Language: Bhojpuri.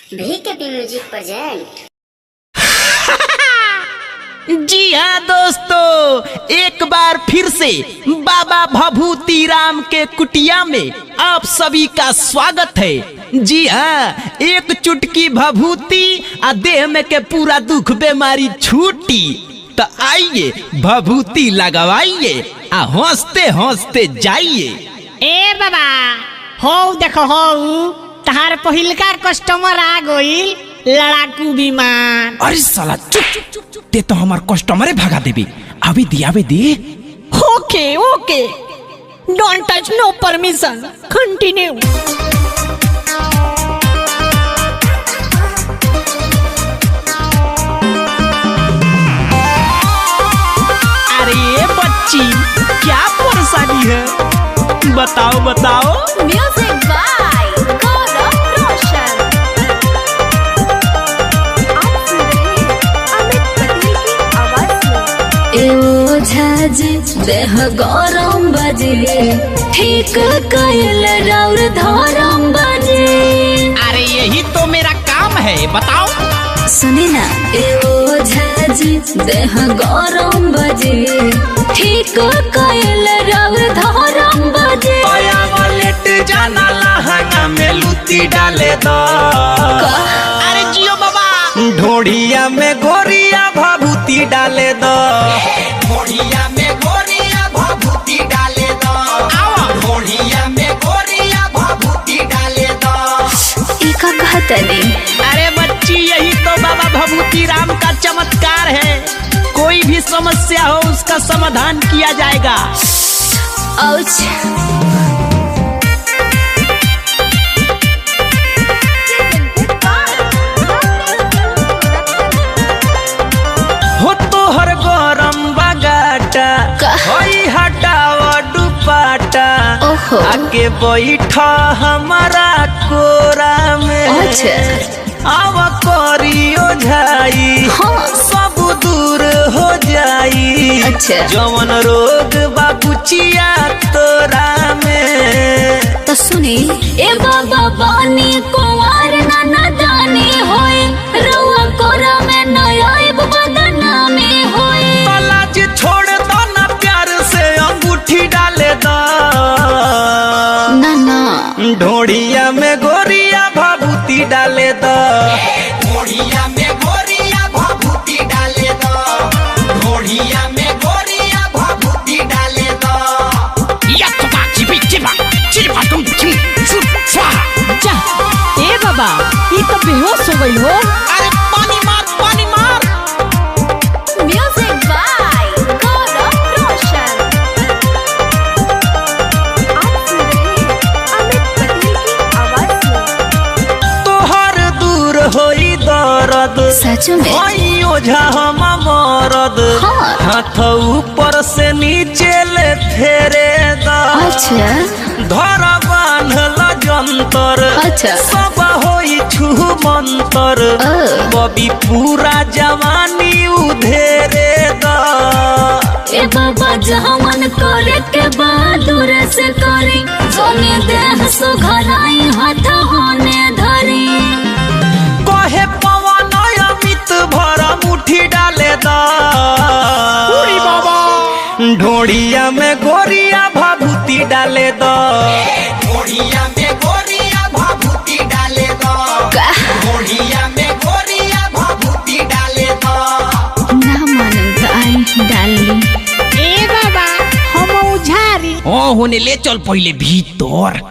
VKP music present. जी हाँ दोस्तों, एक बार फिर से बाबा भभूति राम के कुटिया में आप सभी का स्वागत है। जी हाँ, एक चुटकी भभूति आ देह में के पूरा दुख बीमारी छूटी। तो आइए भभूति लगवाइए आ हंसते हंसते जाइए। ए बाबा हो देखो हो तहार पहिलका कस्टमर आ गइल, लड़ाकू विमान। अरे साला चुप, ते तो हमार कस्टमरे भगा देबे। अभी दे। Okay okay, don't touch, no permission, continue. अरे बच्ची, क्या परेशानी है? बताओ। Music by Gaurav Roshan. आप सुन रहे हैं अमित पटेल की आवाज में। ए झाजी देह गरम बजे, ठीक कइल राउर धरम बजे। अरे यही तो मेरा काम है, बताओ। सुनी ना, ए झाजी देह गरम बजे, ठीक कइल राउर धरम बजे। लेट जाना लहंगा में लुती डाले दो। अरे जियो बाबा। ढोड़िया में गोरिया भभूति डाले दो। ढोड़िया में गोरिया भभूति डाले दो। ढोड़िया में गोरिया भभूति डाले दो। इका कहतनी। अरे बच्ची, यही तो बाबा भभूति राम का चमत्कार है। कोई भी समस्या हो उसका समाधान किया जाएगा। औच। हो तोहर गरम बगाटा, होई हटावा दुपाटा। ओहो। आके बैठा हमारा कोरा में। अच्छा। आव करियो झाई, हाँ। सब दूर हो जाई। अच्छा। जवन रोग बाबूचिया तोरा में। तो सुनी, ए बाबा बानी कुंवार ना जानी होए, रउआ कोरा में नयाब बदना में होए। तलाज छोड़ दो ना, प्यार से अंगूठी डाले दो। ना ढोड़िया में गोरिया भभूति डाले दो। ढोड़िया में गोरिया भभूति डाले दो। ढोड़िया में गोरिया भभूति डाले दो। जा, ए बाबा, ये तो बेहोश हो गई हो। अरे पानी मार। Music by Gaurav Roshan. आप सुन रहे हैं अमित पटेल की आवाज में। तोहर दूर होई दर्द, सच में? होई ओझा हम मरद। हाँ। हाथ ऊपर से नीचे ले फेरे दा। अच्छा। धर बांधल जंतर। अच्छा। सब होई छू मंतर। बबी पूरा जवानी उधेरे दा। ए बाबा जहाँ मन करे के बहादुर से करी, सोने देह सुघराई हाथ होने धरी। कहे पवन अमित भरा मुट्ठी डाले दा। ढोड़िया में गोरिया भभूति डाले दो। ढोड़िया में गोरिया भभूति डाले दो। ढोड़िया में गोरिया भभूति डाले दो। ना माने तो आई डाली। ए बाबा, हम उझारी। होने ले चल पहले भीतर।